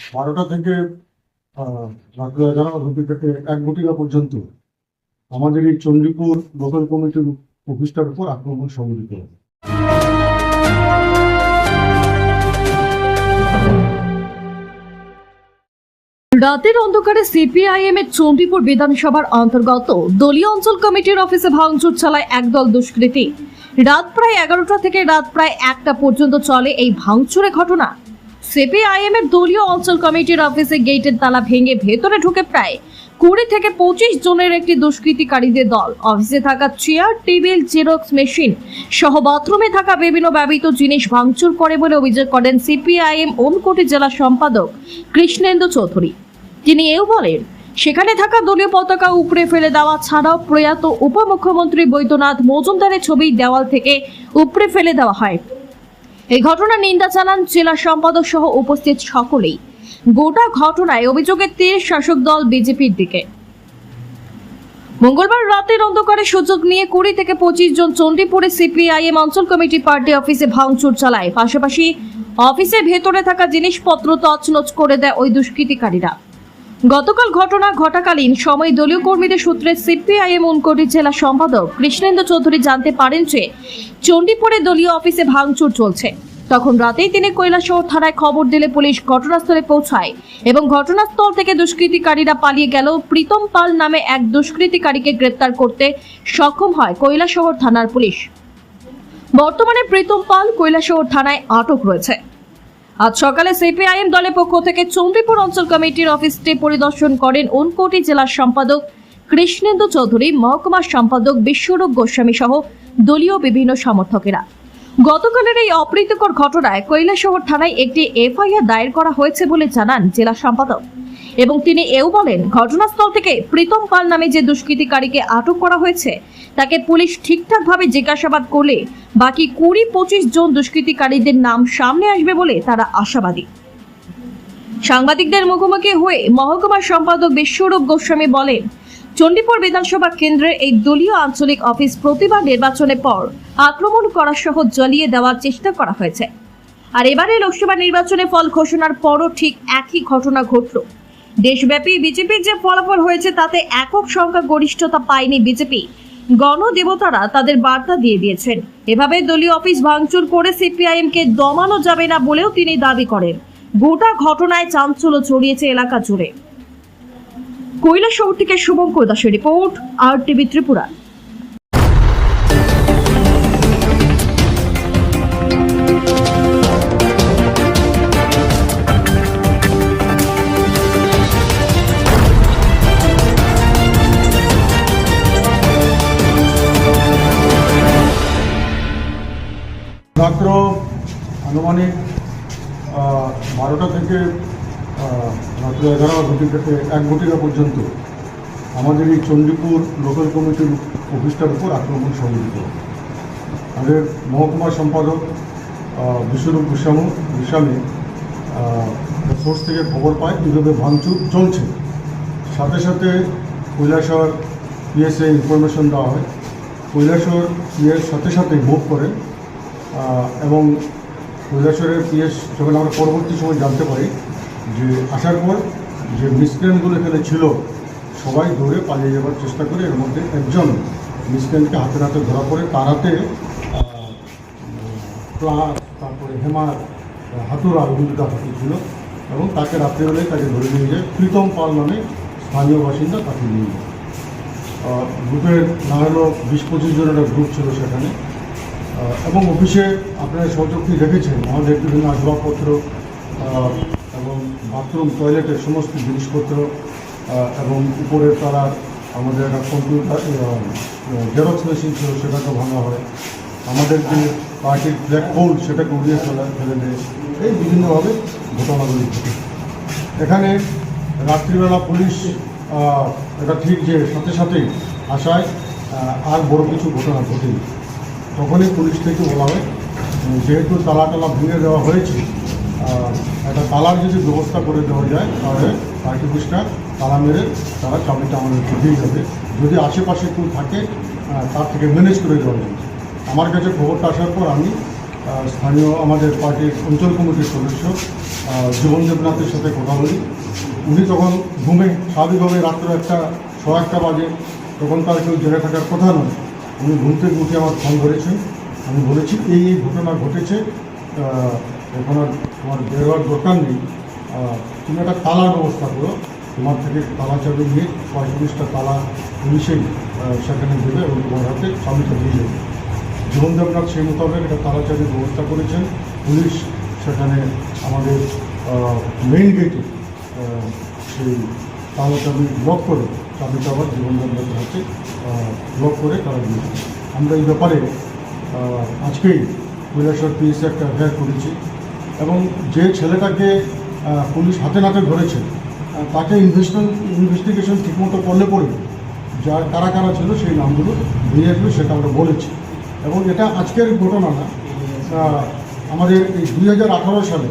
12টা থেকে রাত্রি 11 থেকে 1 পর্যন্ত আমাদের এই চণ্ডীপুর লোকাল কমিটির অফিসটার উপর আক্রমণ সংঘটিত হয়। রাতের অন্ধকারে সিপিআইএম এর চণ্ডীপুর বিধানসভার অন্তর্গত দলীয় অঞ্চল কমিটির অফিসে ভাঙচুর চালায় একদল দুষ্কৃতী। রাত প্রায় 11টা থেকে রাত প্রায় 1টা পর্যন্ত চলে এই ভাঙচুরের ঘটনা। সিপিআইএম এর দলীয় অঞ্চল কমিটির অফিসে গেটের তালা ভেঙে ভেতরে ঢুকে প্রায় 20 থেকে 25 জনের একটি দুষ্কৃতিকারীদের দল অফিসে থাকা চেয়ার, টেবিল, জেরক্স মেশিন সহ বাথরুমে থাকা বিভিন্ন ব্যবহৃত জিনিস ভাঙচুর করে বলে অভিযোগ করেন সিপিআইএম ঊনকোটি জেলা সম্পাদক কৃষ্ণেন্দু চৌধুরী। তিনি এও বলেন, সেখানে থাকা দলীয় পতাকা উপড়ে ফেলে দেওয়া ছাড়াও প্রয়াত উপমুখ্যমন্ত্রী বৈদ্যনাথ মজুমদারের ছবি দেওয়াল থেকে উপড়ে ফেলে দেওয়া হয়। এই ঘটনার নিন্দা জানান জেলা সম্পাদক সহ উপস্থিত সকলেই। গোটা ঘটনায় অভিযোগের তীর শাসক দল বিজেপির দিকে। মঙ্গলবার রাতের অন্ধকারে সুযোগ নিয়ে 20 থেকে 25 জন চণ্ডীপুরে সিপিআইএম অঞ্চল কমিটি পার্টি অফিসে ভাঙচুর চালায়। পাশাপাশি অফিসের ভেতরে থাকা জিনিসপত্র তছনছ করে দেয় ওই দুষ্কৃতিকারীরা। গতকাল ঘটনা ঘটাকালীন সময় দলীয় কর্মীদের সূত্রে সিপিআইএম ঊনকোটি জেলা সম্পাদক কৃষ্ণেন্দু চৌধুরী জানতে পারেন যে চণ্ডীপুরে দলীয় অফিসে ভাঙচুর চলছে। তখন রাতেই তিনি কৈলাসহর থানায় খবর দিলে পুলিশ ঘটনাস্থলে পৌঁছায় এবং ঘটনাস্থল থেকে দুষ্কৃতিকারীরা পালিয়ে গেল। প্রীতম পাল নামে এক দুষ্কৃতিকারীকে গ্রেপ্তার করতে সক্ষম হয় কৈলাসহর থানার পুলিশ। বর্তমানে প্রীতম পাল কৈলাসহর থানায় আটক রয়েছে। আজ সকালে সিপিআইএম দলের পক্ষ থেকে চণ্ডীপুর অঞ্চল কমিটির অফিসটি পরিদর্শন করেন ঊনকোটি জেলার সম্পাদক কৃষ্ণেন্দু চৌধুরী, মহকুমা সম্পাদক বিশ্বরূপ গোস্বামী সহ দলীয় বিভিন্ন সমর্থকেরা। গতকালের এই অপ্রীতিকর ঘটনায় কৈলাসহর থানায় একটি এফআইআর দায়ের করা হয়েছে বলে জানান জেলা সম্পাদক এবং তিনি এও বলেন, ঘটনাস্থল থেকে প্রীতম পাল নামে যে দুষ্কৃতিকারীকে আটক করা হয়েছে তাকে পুলিশ ঠিকঠাকভাবে জিজ্ঞাসাবাদ করলে বাকি 20-25 জন দুষ্কৃতিকারীদের নাম সামনে আসবে বলে তারা আশাবাদী। সাংবাদিকদের মুখোমুখি হয়ে মহকুমা সম্পাদক বিশ্বরূপ গোস্বামী বলেন, চণ্ডীপুর বিধানসভা কেন্দ্রের এই দলীয় আঞ্চলিক অফিস প্রতিবার নির্বাচনের পর আক্রমণ করা সহ জ্বালিয়ে দেওয়ার চেষ্টা করা হয়েছে। আর এবারে লোকসভা নির্বাচনের ফল ঘোষণার পরও ঠিক একই ঘটনা ঘটল। দেশব্যাপী বিজেপির যে ফলাফল হয়েছে তাতে একক সংখ্যা গরিষ্ঠতা পায়নি বিজেপি। গণদেবতারা তাদের বার্তা দিয়ে দিয়েছেন। এভাবে দলীয় অফিস ভাঙচুর করে সিপিআইএমকে দমানো যাবে না বলেও তিনি দাবি করেন। গোটা ঘটনায় চাঞ্চল্য ছড়িয়েছে এলাকা জুড়ে। কৈলাসহর থেকে শুভঙ্কর দাসের রিপোর্ট, RTV ত্রিপুরা। রাত্র আনুমানিক 12টা থেকে রাত্রি 11 থেকে 1 পর্যন্ত আমাদের এই চণ্ডীপুর লোকাল কমিটির অফিসটার উপর আক্রমণ সংঘটিত হয়। আমাদের মহকুমা সম্পাদক বিশ্বরূপ গোস্বামী সোর্স থেকে খবর পায় কীভাবে ভাঙচুর চলছে। সাথে সাথে কৈলাসহর পিএসএ ইনফরমেশন দেওয়া হয়। কৈলাসহর পিএস সাথে সাথে মুভ করেন এবং কৈলাসহরের পিএস যখন আমরা পরবর্তী সময় জানতে পারি যে আসার পর যে মিসক্রেন্টগুলো এখানে ছিল সবাই দৌড়ে পালিয়ে যাওয়ার চেষ্টা করে। এর মধ্যে একজন মিসক্রেন্টকে হাতে হাতে ধরা পড়ে, তার হাতে প্লাস, তারপরে হেমার, হাতুড়া, দুটা হাতি ছিল এবং তাকে রাত্রিবেলায় তাকে ধরে নিয়ে যায়। প্রীতম পাল নামে স্থানীয় বাসিন্দা তাকে নিয়ে যায়। গ্রুপের না হলেও 20-25 জনের একটা গ্রুপ ছিল সেখানে এবং অফিসে আপনারা সচক্ষে দেখেছেন আমাদের বিভিন্ন আসবাবপত্র এবং বাথরুম, টয়লেটের সমস্ত জিনিসপত্র এবং উপরের তারা আমাদের একটা কম্পিউটার জেরক্স মেশিন ছিল সেটাকে ভাঙা হয়। আমাদের যে পার্টির ব্ল্যাক হোল সেটাকে উড়িয়ে ফেলে দেয়। এই বিভিন্নভাবে ঘটনাগুলি ঘটে। এখানে রাত্রিবেলা পুলিশ এটা ঠিক যে সাথে সাথেই আসায় আর বড় কিছু ঘটনা ঘটেনি। তখনই পুলিশ থেকে বলা হয় যেহেতু তালা ভেঙে দেওয়া হয়েছে, একটা তালার যদি ব্যবস্থা করে দেওয়া যায় তাহলে পার্টি অফিসটা তালা মেরে তারা চাবিটা আমাদেরকে দিয়ে যাবে। যদি আশেপাশে কেউ থাকে তার থেকে ম্যানেজ করে দেওয়া যাবে। আমার কাছে খবরটা আসার পর আমি স্থানীয় আমাদের পার্টির অঞ্চল কমিটির সদস্য জীবন দেবনাথের সাথে কথা বলি। উনি তখন ঘুমে স্বাভাবিকভাবে রাত্রে 1:15 বাজে, তখন তার কেউ জেগে থাকার কথা নয়। উনি ঘুম থেকে উঠে আমার ফোন ধরেছেন। আমি বলেছি এই ঘটনা ঘটেছে, এখন আর তোমার বেরোয়ার দরকার নেই, তুমি একটা তালার ব্যবস্থা করো, তোমার থেকে তালা চাবি নিয়ে 45টা তালা পুলিশেই সেখানে দেবে এবং তোমার হাতে চাবিটা দিয়ে দেবে। জীবন দেবনাথ সেই মোতাবেক একটা তালা চাবির ব্যবস্থা করেছেন। পুলিশ সেখানে আমাদের মেইন গেটে সেই তালা চাবি ব্লক করে, চাবিটা আবার জীবন দেবনাথের হাতে ব্লক করে তারা দিয়েছে। আমরা এই ব্যাপারে আজকেই কৈলাসহর পিএসে একটা এফআইআর করেছি এবং যে ছেলেটাকে পুলিশ হাতে নাতে ধরেছে তাকে ইনভেস্টিগেশন ঠিকমতো করলে পরে যার কারা কারা ছিল সেই নামগুলো বেরিয়ে আসবে, সেটা আমরা বলেছি। এবং এটা আজকের ঘটনা না, আমাদের এই 2018 সালে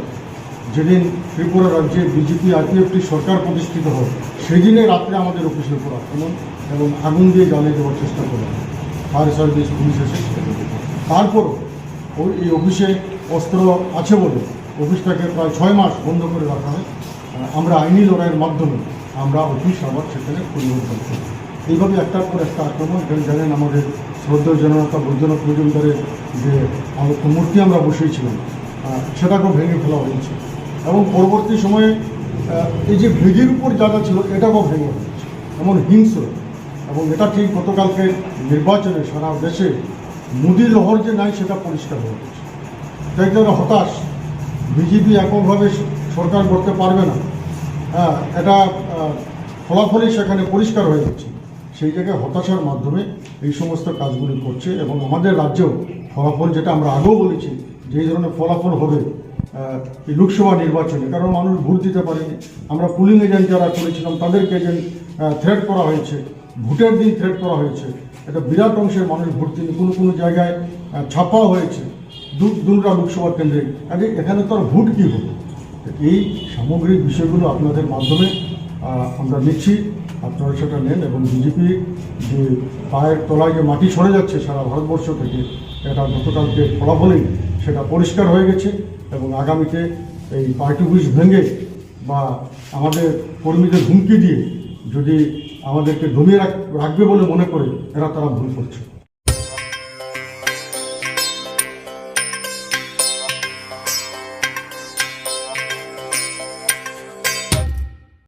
যেদিন ত্রিপুরা রাজ্যে বিজেপি আরপিএফটি সরকার প্রতিষ্ঠিত হয়, সেই দিনে রাত্রে আমাদের অফিসের উপর আক্রমণ এবং আগুন দিয়ে জ্বালিয়ে দেওয়ার চেষ্টা করে ফায়ার সার্ভিস পুলিশ এসে। তারপরও এই অফিসে অস্ত্র আছে বলে অফিসটাকে প্রায় 6 মাস বন্ধ করে রাখা হয়। আমরা আইনি লড়াইয়ের মাধ্যমে আমরা অফিস আবার সেখানে পরিবর্তন করি। এইভাবে একটার পর একটা আক্রমণ। জানেন আমাদের শ্রদ্ধেয় জননেতা বৈদ্যনাথ মজুমদারের যে মূর্তি আমরা বসিয়েছিলাম সেটাকেও ভেঙে ফেলা হয়েছে এবং পরবর্তী সময়ে এই যে ভেগের উপর জায়গা ছিল এটাকেও ভেঙে হয়েছে, এমন হিংস্র। এবং এটা ঠিক গতকালকে নির্বাচনে সারা দেশে মোদী লহর যে নাই সেটা পরিষ্কার হয়ে গেছে। তাই তারা হতাশ, বিজেপি এককভাবে সরকার করতে পারবে না, এটা ফলাফলই সেখানে পরিষ্কার হয়ে যাচ্ছে। সেই জায়গায় হতাশার মাধ্যমে এই সমস্ত কাজগুলি করছে এবং আমাদের রাজ্যেও ফলাফল, যেটা আমরা আগেও বলেছি যে এই ধরনের ফলাফল হবে এই লোকসভা নির্বাচনে, কারণ মানুষ ভোট দিতে পারেনি। আমরা পুলিং এজেন্ট যারা করেছিলাম তাদেরকে এজেন্ট থ্রেট করা হয়েছে, ভোটের দিন থ্রেট করা হয়েছে। এটা বিরাট অংশের মানুষ ভোট দিন, কোনো জায়গায় ছাপাও হয়েছে দুর্গা লোকসভা কেন্দ্রে। আগে এখানে তো আর ভোট কী হবে? এই সামগ্রিক বিষয়গুলো আপনাদের মাধ্যমে আমরা নিচ্ছি, আপনারা সেটা নেন এবং বিজেপি যে পায়ের তলায় যে মাটি সরে যাচ্ছে সারা ভারতবর্ষ থেকে, এটা গতকালকে ফলাফলেই সেটা পরিষ্কার হয়ে গেছে। এবং আগামীতে এই পার্টি অফিস ভেঙে বা আমাদের কর্মীদের হুমকি দিয়ে যদি আমাদেরকে দমিয়ে রাখবে বলে মনে করে তারা ভুল করছে।